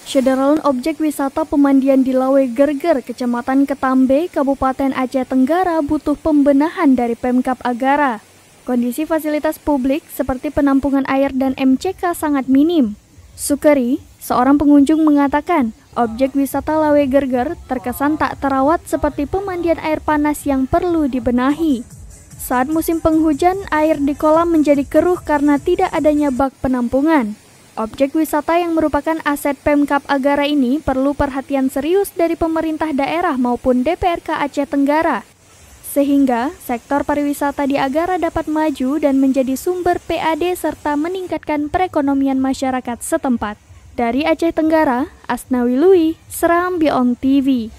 Syederalun objek wisata pemandian di Lawe Gerger, Kecamatan Ketambe, Kabupaten Aceh Tenggara butuh pembenahan dari Pemkab Agara. Kondisi fasilitas publik seperti penampungan air dan MCK sangat minim. Sukeri, seorang pengunjung mengatakan, objek wisata Lawe Gerger terkesan tak terawat seperti pemandian air panas yang perlu dibenahi. Saat musim penghujan, air di kolam menjadi keruh karena tidak adanya bak penampungan. Objek wisata yang merupakan aset Pemkab Agara ini perlu perhatian serius dari pemerintah daerah maupun DPRK Aceh Tenggara, sehingga sektor pariwisata di Agara dapat maju dan menjadi sumber PAD serta meningkatkan perekonomian masyarakat setempat. Dari Aceh Tenggara, Asnawi Lui, Seram Beyond TV.